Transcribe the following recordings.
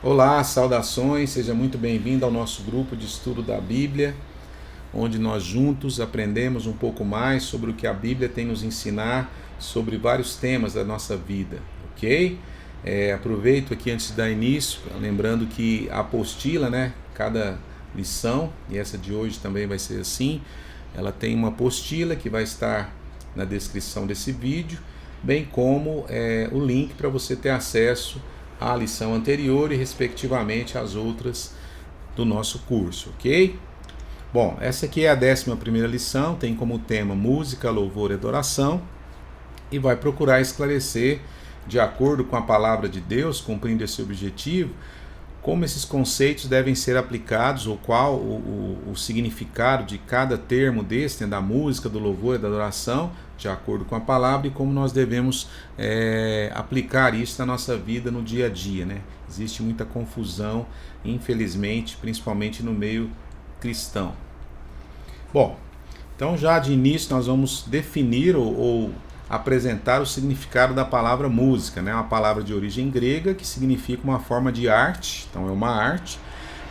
Olá, saudações, seja muito bem-vindo ao nosso grupo de estudo da Bíblia, onde nós juntos aprendemos um pouco mais sobre o que a Bíblia tem nos ensinar sobre vários temas da nossa vida, ok? Aproveito aqui antes de dar início, lembrando que a apostila, cada lição, e essa de hoje também vai ser assim, ela tem uma apostila que vai estar na descrição desse vídeo, bem como o link para você ter acesso à lição anterior e respectivamente às outras do nosso curso, ok? Bom, essa aqui é a 11ª lição, tem como tema música, louvor e adoração, e vai procurar esclarecer, de acordo com a palavra de Deus, cumprindo esse objetivo, como esses conceitos devem ser aplicados, ou qual o significado de cada termo desse, da música, do louvor e da adoração, de acordo com a palavra, e como nós devemos aplicar isso na nossa vida no dia a dia, Existe muita confusão, infelizmente, principalmente no meio cristão. Bom, então já de início nós vamos definir ou apresentar o significado da palavra música, uma palavra de origem grega que significa uma forma de arte, então é uma arte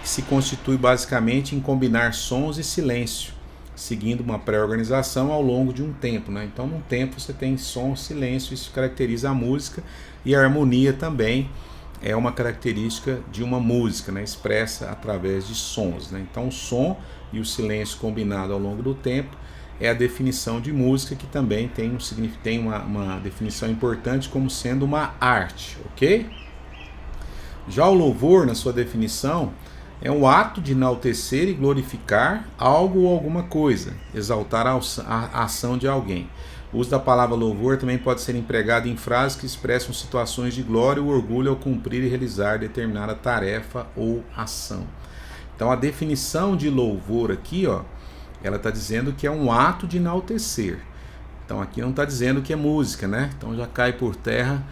que se constitui basicamente em combinar sons e silêncio, seguindo uma pré-organização ao longo de um tempo, Então num tempo você tem som, silêncio, isso caracteriza a música, e a harmonia também é uma característica de uma música, expressa através de sons, Então o som e o silêncio combinado ao longo do tempo é a definição de música, que também tem uma definição importante como sendo uma arte, ok? Já o louvor, na sua definição, é um ato de enaltecer e glorificar algo ou alguma coisa, exaltar a ação de alguém. O uso da palavra louvor também pode ser empregado em frases que expressam situações de glória ou orgulho ao cumprir e realizar determinada tarefa ou ação. Então a definição de louvor aqui, ela está dizendo que é um ato de enaltecer. Então aqui não está dizendo que é música, Então já cai por terra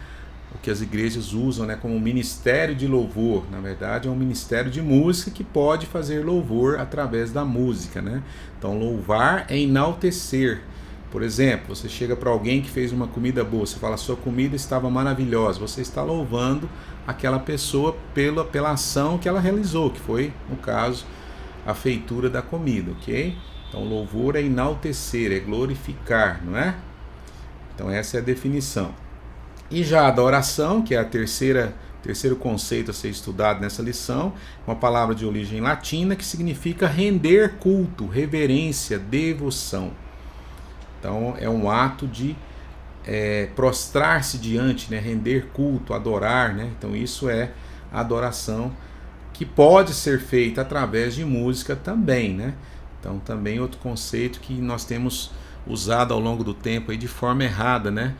o que as igrejas usam, como ministério de louvor. Na verdade é um ministério de música que pode fazer louvor através da música, Então louvar é enaltecer. Por exemplo, você chega para alguém que fez uma comida boa, você fala, sua comida estava maravilhosa, você está louvando aquela pessoa pela ação que ela realizou, que foi, no caso, a feitura da comida, ok? Então louvor é enaltecer, é glorificar, não é? Então essa é a definição. E já a adoração, que é terceiro conceito a ser estudado nessa lição, uma palavra de origem latina que significa render culto, reverência, devoção. Então é um ato de prostrar-se diante, render culto, adorar, Então isso é adoração, que pode ser feita através de música também, Então também outro conceito que nós temos usado ao longo do tempo aí de forma errada,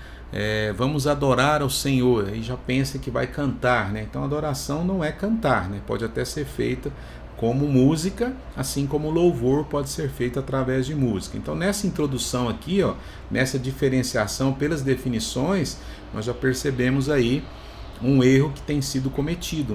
vamos adorar ao Senhor, aí já pensa que vai cantar, Então adoração não é cantar, Pode até ser feita como música, assim como louvor pode ser feito através de música. Então nessa introdução aqui, nessa diferenciação pelas definições, nós já percebemos aí um erro que tem sido cometido,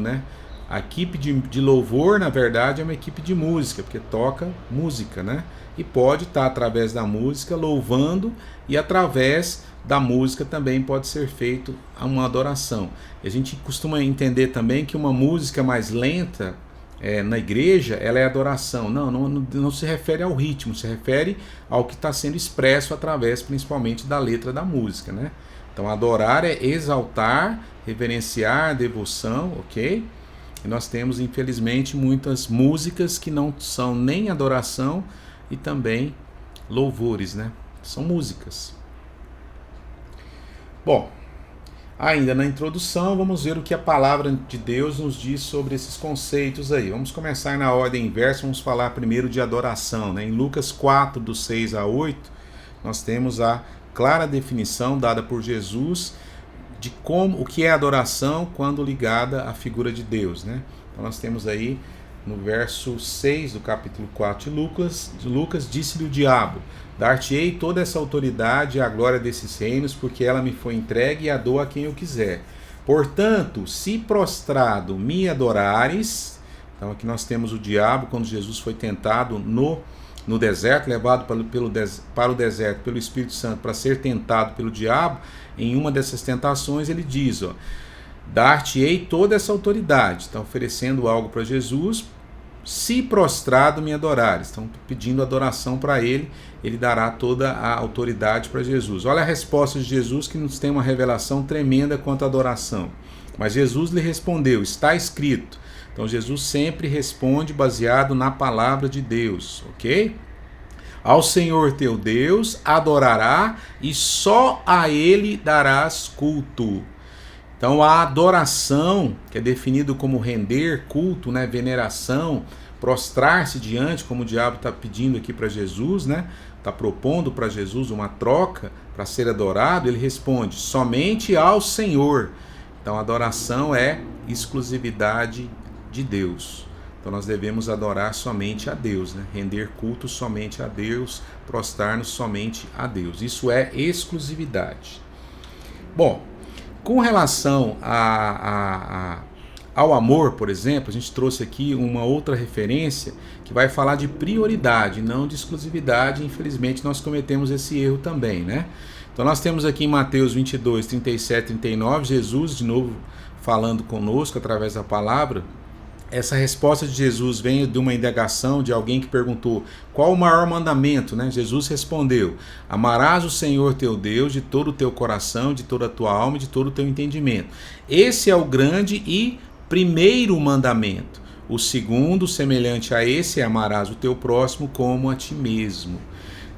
A equipe de louvor, na verdade, é uma equipe de música, porque toca música, E pode estar através da música louvando, e através da música também pode ser feito uma adoração. E a gente costuma entender também que uma música mais lenta, na igreja, ela é adoração. Não se refere ao ritmo, se refere ao que está sendo expresso através, principalmente, da letra da música, Então adorar é exaltar, reverenciar, devoção, ok? E nós temos, infelizmente, muitas músicas que não são nem adoração e também louvores, São músicas. Bom, ainda na introdução, vamos ver o que a palavra de Deus nos diz sobre esses conceitos aí. Vamos começar na ordem inversa, vamos falar primeiro de adoração, Em Lucas 4, do 6 a 8, nós temos a clara definição dada por Jesus de o que é adoração quando ligada à figura de Deus, Então nós temos aí no verso 6 do capítulo 4 de Lucas, disse-lhe o diabo, dar-te-ei toda essa autoridade e a glória desses reinos, porque ela me foi entregue e a dou a quem eu quiser. Portanto, se prostrado me adorares, então aqui nós temos o diabo, quando Jesus foi tentado no deserto, levado para o deserto pelo Espírito Santo para ser tentado pelo diabo. Em uma dessas tentações ele diz, dar-te-ei toda essa autoridade. Estão oferecendo algo para Jesus. Se prostrado me adorares. Estão pedindo adoração para ele. Ele dará toda a autoridade para Jesus. Olha a resposta de Jesus, que nos tem uma revelação tremenda quanto à adoração. Mas Jesus lhe respondeu, está escrito. Então Jesus sempre responde baseado na palavra de Deus, ok? Ao Senhor teu Deus adorará e só a ele darás culto. Então a adoração, que é definido como render culto, né, veneração, prostrar-se diante, como o diabo está pedindo aqui para Jesus, né, está propondo para Jesus uma troca para ser adorado, ele responde, somente ao Senhor. Então a adoração é exclusividade de Deus. Então nós devemos adorar somente a Deus, né, render culto somente a Deus, prostrar-nos somente a Deus. Isso é exclusividade. Bom, com relação ao amor, por exemplo, a gente trouxe aqui uma outra referência que vai falar de prioridade, não de exclusividade. Infelizmente, nós cometemos esse erro também, né? Então, nós temos aqui em Mateus 22, 37, 39, Jesus, de novo, falando conosco através da palavra. Essa resposta de Jesus vem de uma indagação de alguém que perguntou qual o maior mandamento, né? Jesus respondeu, amarás o Senhor teu Deus de todo o teu coração, de toda a tua alma e de todo o teu entendimento. Esse é o grande e primeiro mandamento. O segundo, semelhante a esse, é amarás o teu próximo como a ti mesmo.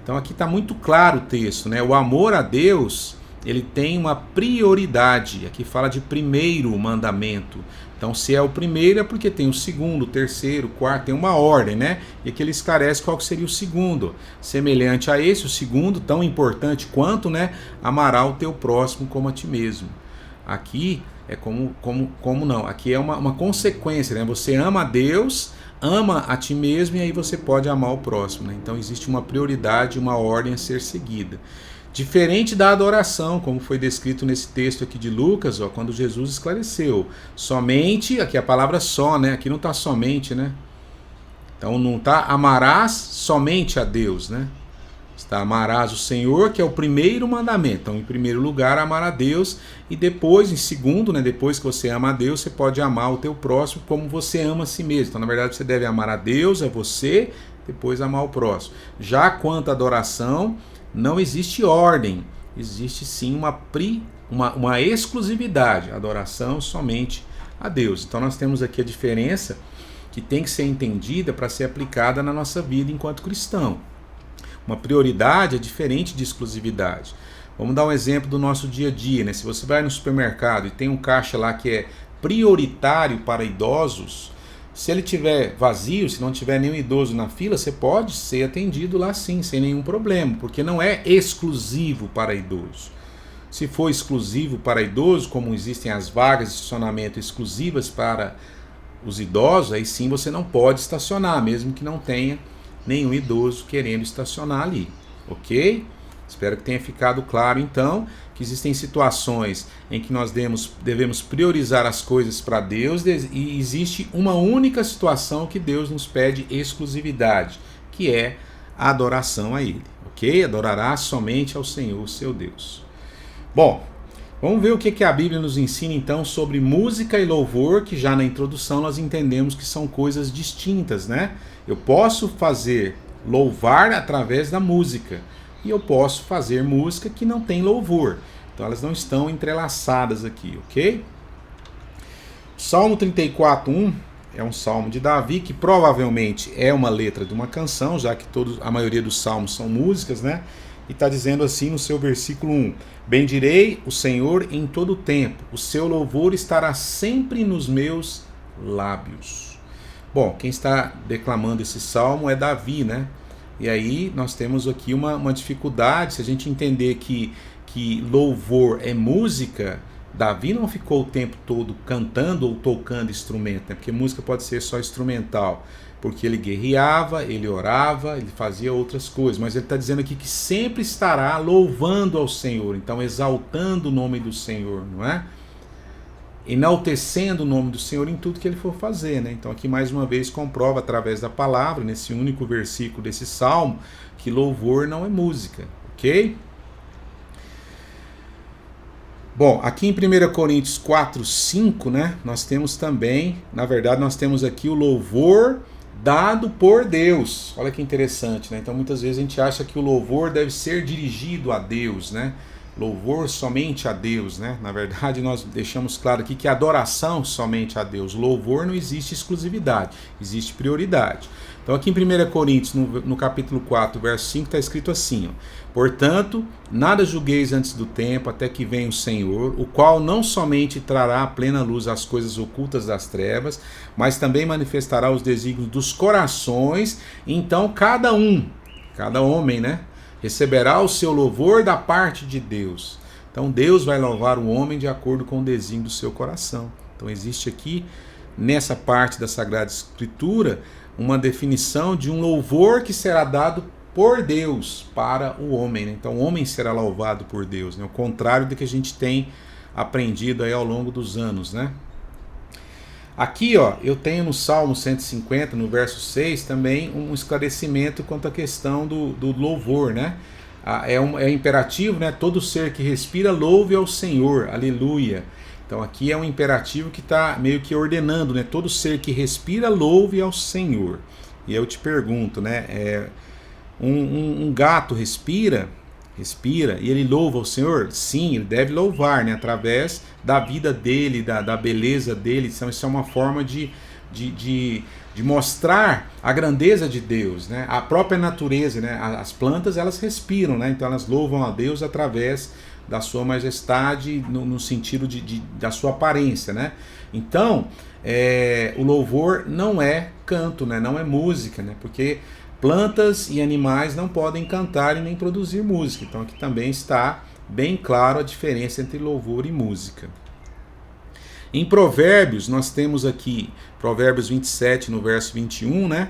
Então aqui está muito claro o texto, né? O amor a Deus, ele tem uma prioridade. Aqui fala de primeiro mandamento. Então, se é o primeiro, é porque tem o segundo, o terceiro, o quarto, tem uma ordem, né? E aqui ele esclarece qual que seria o segundo. Semelhante a esse, o segundo, tão importante quanto, né? Amará o teu próximo como a ti mesmo. Aqui é como não. Aqui é uma consequência, né? Você ama a Deus, ama a ti mesmo e aí você pode amar o próximo, né? Então, existe uma prioridade, uma ordem a ser seguida. Diferente da adoração, como foi descrito nesse texto aqui de Lucas, ó, quando Jesus esclareceu. Somente, aqui a palavra só, né? Aqui não está somente, né? Então não está amarás somente a Deus, né? Está amarás o Senhor, que é o primeiro mandamento. Então, em primeiro lugar, amar a Deus. E depois, em segundo, né? Depois que você ama a Deus, você pode amar o teu próximo como você ama a si mesmo. Então, na verdade, você deve amar a Deus, a você, depois amar o próximo. Já quanto à adoração, não existe ordem, existe sim uma exclusividade, adoração somente a Deus. Então nós temos aqui a diferença que tem que ser entendida para ser aplicada na nossa vida enquanto cristão. Uma prioridade é diferente de exclusividade. Vamos dar um exemplo do nosso dia a dia, né? Se você vai no supermercado e tem um caixa lá que é prioritário para idosos, se ele tiver vazio, se não tiver nenhum idoso na fila, você pode ser atendido lá sim, sem nenhum problema, porque não é exclusivo para idoso. Se for exclusivo para idoso, como existem as vagas de estacionamento exclusivas para os idosos, aí sim você não pode estacionar, mesmo que não tenha nenhum idoso querendo estacionar ali, ok? Espero que tenha ficado claro, então, que existem situações em que nós devemos priorizar as coisas para Deus e existe uma única situação que Deus nos pede exclusividade, que é a adoração a Ele, ok? Adorarás somente ao Senhor, seu Deus. Bom, vamos ver o que a Bíblia nos ensina, então, sobre música e louvor, que já na introdução nós entendemos que são coisas distintas, né? Eu posso fazer louvar através da música, e eu posso fazer música que não tem louvor. Então elas não estão entrelaçadas aqui, ok? Salmo 34:1 é um salmo de Davi, que provavelmente é uma letra de uma canção, já que a maioria dos salmos são músicas, né? E está dizendo assim no seu versículo 1: bendirei o Senhor em todo o tempo, o seu louvor estará sempre nos meus lábios. Bom, quem está declamando esse salmo é Davi, né? E aí nós temos aqui uma dificuldade, se a gente entender que louvor é música, Davi não ficou o tempo todo cantando ou tocando instrumento, né? Porque música pode ser só instrumental, porque ele guerreava, ele orava, ele fazia outras coisas, mas ele está dizendo aqui que sempre estará louvando ao Senhor, então exaltando o nome do Senhor, não é? Enaltecendo o nome do Senhor em tudo que ele for fazer, né? Então aqui mais uma vez comprova através da palavra, nesse único versículo desse salmo, que louvor não é música, ok? Bom, aqui em 1 Coríntios 4, 5, né, nós temos também, na verdade, nós temos aqui o louvor dado por Deus. Olha que interessante, né? Então muitas vezes a gente acha que o louvor deve ser dirigido a Deus, né? Louvor somente a Deus, né? Na verdade, nós deixamos claro aqui que adoração somente a Deus. Louvor não existe exclusividade, existe prioridade. Então aqui em 1 Coríntios, no capítulo 4, verso 5, está escrito assim, ó: portanto, nada julgueis antes do tempo, até que venha o Senhor, o qual não somente trará à plena luz as coisas ocultas das trevas, mas também manifestará os desígnios dos corações. Então cada homem, né, receberá o seu louvor da parte de Deus. Então Deus vai louvar o homem de acordo com o desígnio do seu coração. Então existe aqui, nessa parte da Sagrada Escritura, uma definição de um louvor que será dado por Deus para o homem, né? Então o homem será louvado por Deus, né? O contrário do que a gente tem aprendido aí ao longo dos anos, né? Aqui, ó, eu tenho no Salmo 150, no verso 6, também um esclarecimento quanto à questão do louvor, né? É imperativo, né? Todo ser que respira louve ao Senhor, aleluia. Então aqui é um imperativo que está meio que ordenando, né? Todo ser que respira louve ao Senhor. E eu te pergunto, né? Um gato respira e ele louva o Senhor? Sim, ele deve louvar, né? Através da vida dele, da beleza dele. Então isso é uma forma de mostrar a grandeza de Deus, né? A própria natureza, né? As plantas, elas respiram, né? Então elas louvam a Deus através da sua majestade, no sentido da sua aparência, né? Então, o louvor não é canto, né? Não é música, né? Porque plantas e animais não podem cantar e nem produzir música. Então aqui também está bem claro a diferença entre louvor e música. Em Provérbios, nós temos aqui, Provérbios 27, no verso 21, né?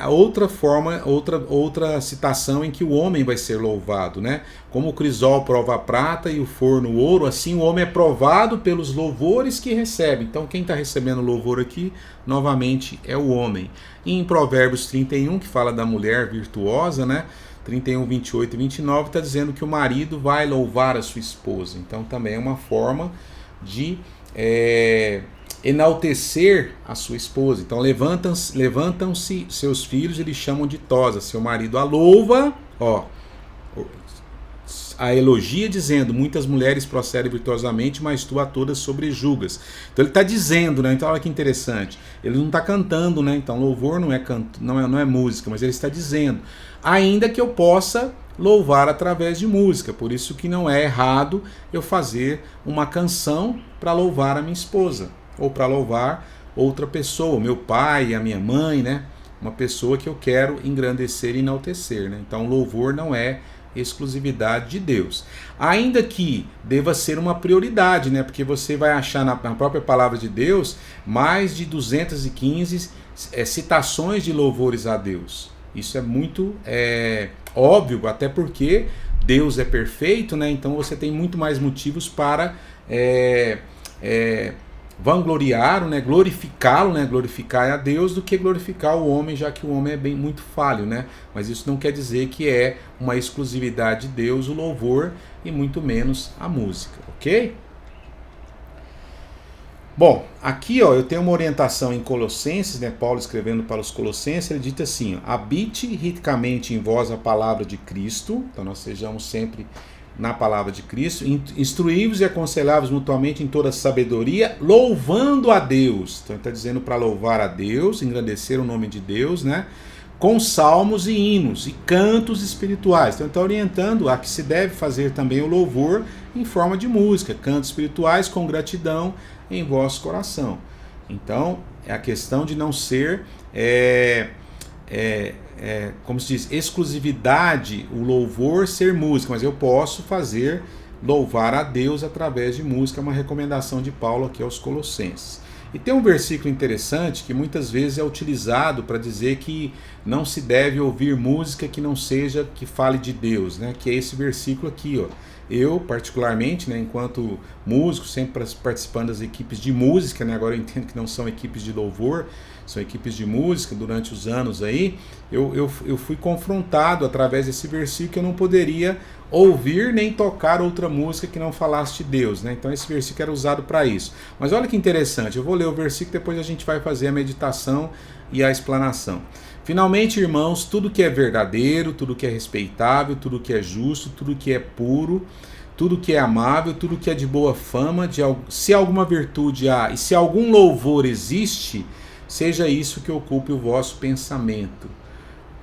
Outra citação em que o homem vai ser louvado, né? Como o crisol prova a prata e o forno o ouro, assim o homem é provado pelos louvores que recebe. Então quem está recebendo louvor aqui, novamente, é o homem. E em Provérbios 31, que fala da mulher virtuosa, né? 31, 28 e 29, está dizendo que o marido vai louvar a sua esposa. Então também é uma forma de enaltecer a sua esposa. Então levantam-se seus filhos e lhe chamam de tosa. Seu marido a louva, ó, a elogia, dizendo: muitas mulheres procedem virtuosamente, mas tu a todas sobrejugas. Então ele está dizendo, né? Então olha que interessante. Ele não está cantando, né? Então louvor não é canto, não é música, mas ele está dizendo: ainda que eu possa louvar através de música. Por isso que não é errado eu fazer uma canção para louvar a minha esposa, ou para louvar outra pessoa, meu pai, a minha mãe, né? Uma pessoa que eu quero engrandecer e enaltecer, né? Então louvor não é exclusividade de Deus. Ainda que deva ser uma prioridade, né? Porque você vai achar na própria palavra de Deus mais de 215 citações de louvores a Deus. Isso é muito óbvio, até porque Deus é perfeito, né? Então você tem muito mais motivos para vangloriá-lo, né? Glorificá-lo, né? Glorificar a Deus do que glorificar o homem, já que o homem é muito falho, né? Mas isso não quer dizer que é uma exclusividade de Deus o louvor e muito menos a música, ok? Bom, aqui ó, eu tenho uma orientação em Colossenses, né? Paulo escrevendo para os Colossenses, ele diz assim: ó, habite ricamente em vós a palavra de Cristo. Então nós sejamos sempre na palavra de Cristo, instruí-vos e aconselhai-vos mutuamente em toda sabedoria, louvando a Deus. Então ele está dizendo para louvar a Deus, engrandecer o nome de Deus, né? Com salmos e hinos e cantos espirituais. Então ele está orientando a que se deve fazer também o louvor em forma de música, cantos espirituais com gratidão em vosso coração. Então é a questão de não ser como se diz, exclusividade, o louvor ser música, mas eu posso fazer louvar a Deus através de música, é uma recomendação de Paulo aqui aos Colossenses. E tem um versículo interessante que muitas vezes é utilizado para dizer que não se deve ouvir música que não seja, que fale de Deus, né? Que é esse versículo aqui, ó. Eu, particularmente, né, enquanto músico, sempre participando das equipes de música, né, agora eu entendo que não são equipes de louvor, são equipes de música durante os anos aí, eu fui confrontado através desse versículo que eu não poderia ouvir nem tocar outra música que não falasse de Deus, né? Então esse versículo era usado para isso. Mas olha que interessante, eu vou ler o versículo, depois a gente vai fazer a meditação e a explanação. Finalmente, irmãos, tudo que é verdadeiro, tudo que é respeitável, tudo que é justo, tudo que é puro, tudo que é amável, tudo que é de boa fama, se alguma virtude há e se algum louvor existe, seja isso que ocupe o vosso pensamento.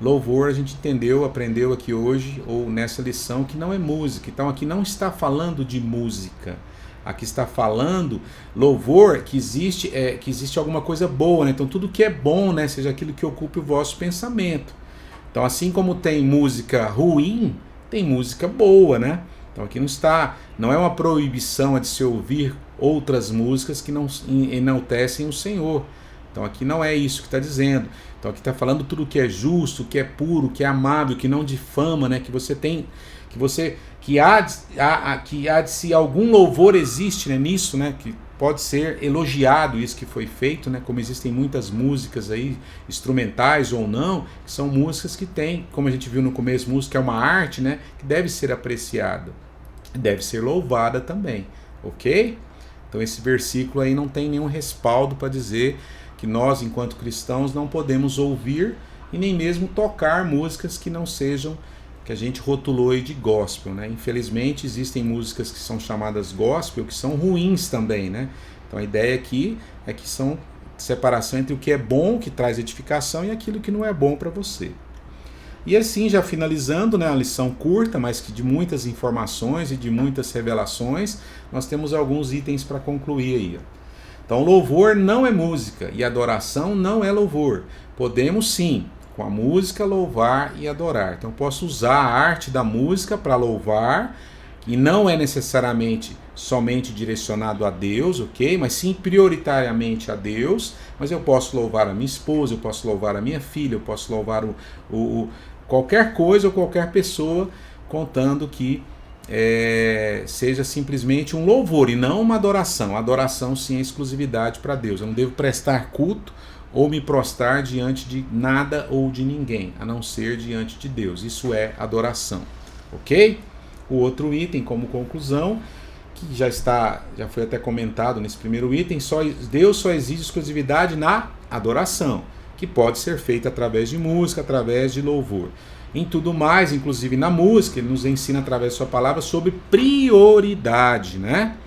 Louvor, a gente entendeu, aprendeu aqui hoje, ou nessa lição, que não é música. Então aqui não está falando de música. Aqui está falando louvor, que existe alguma coisa boa, né? Então tudo que é bom, né, seja aquilo que ocupe o vosso pensamento. Então assim como tem música ruim, tem música boa, né? Então aqui não é uma proibição de se ouvir outras músicas que não enaltecem o Senhor. Então aqui não é isso que está dizendo. Então aqui está falando tudo que é justo, que é puro, que é amável, que não difama, né? Que há de se algum louvor existe, né, nisso, né? Que pode ser elogiado isso que foi feito, né? Como existem muitas músicas aí, instrumentais ou não, que são músicas que têm, como a gente viu no começo, música é uma arte, né? Que deve ser apreciada, deve ser louvada também, ok? Então esse versículo aí não tem nenhum respaldo para dizer que nós, enquanto cristãos, não podemos ouvir e nem mesmo tocar músicas que não sejam, que a gente rotulou aí de gospel, né? Infelizmente existem músicas que são chamadas gospel, que são ruins também, né? Então a ideia aqui é que são separação entre o que é bom, que traz edificação, e aquilo que não é bom para você. E assim, já finalizando, né, a lição curta, mas que de muitas informações e de muitas revelações, nós temos alguns itens para concluir aí, ó. Então, louvor não é música e adoração não é louvor. Podemos sim, com a música, louvar e adorar. Então, eu posso usar a arte da música para louvar, e não é necessariamente somente direcionado a Deus, ok? Mas sim prioritariamente a Deus. Mas eu posso louvar a minha esposa, eu posso louvar a minha filha, eu posso louvar qualquer coisa ou qualquer pessoa, contando que seja simplesmente um louvor e não uma adoração. A adoração sim é exclusividade para Deus. Eu não devo prestar culto ou me prostrar diante de nada ou de ninguém, a não ser diante de Deus. Isso é adoração, ok? O outro item, como conclusão, que já foi até comentado nesse primeiro item, Deus só exige exclusividade na adoração, que pode ser feita através de música, através de louvor. Em tudo mais, inclusive na música, ele nos ensina através de sua palavra sobre prioridade, né?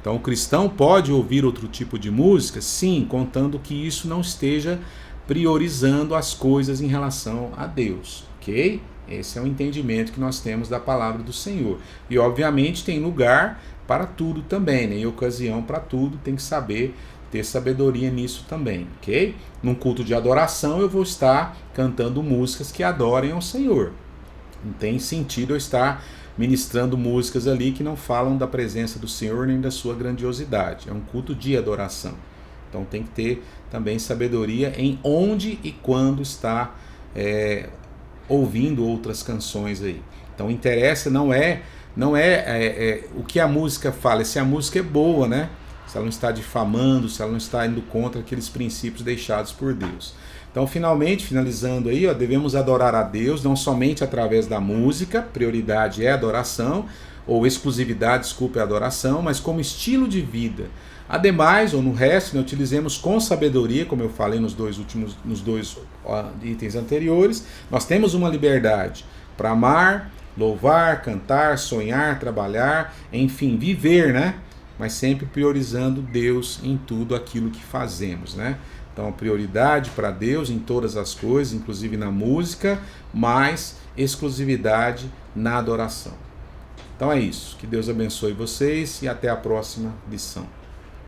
Então o cristão pode ouvir outro tipo de música? Sim, contando que isso não esteja priorizando as coisas em relação a Deus, ok? Esse é o entendimento que nós temos da palavra do Senhor. E obviamente tem lugar para tudo também, né? E ocasião para tudo, tem que saber ter sabedoria nisso também, ok? Num culto de adoração eu vou estar cantando músicas que adorem ao Senhor. Não tem sentido eu estar ministrando músicas ali que não falam da presença do Senhor nem da sua grandiosidade. É um culto de adoração. Então tem que ter também sabedoria em onde e quando está ouvindo outras canções aí. Então interessa não é o que a música fala, é se a música é boa, né? Se ela não está difamando, se ela não está indo contra aqueles princípios deixados por Deus. Então, finalizando aí, devemos adorar a Deus, não somente através da música, prioridade é adoração, ou exclusividade, desculpe, é adoração, mas como estilo de vida. Ademais, ou no resto, utilizemos com sabedoria, como eu falei nos dois itens anteriores, nós temos uma liberdade para amar, louvar, cantar, sonhar, trabalhar, enfim, viver, né? Mas sempre priorizando Deus em tudo aquilo que fazemos, né? Então, prioridade para Deus em todas as coisas, inclusive na música, mas exclusividade na adoração. Então é isso. Que Deus abençoe vocês e até a próxima lição.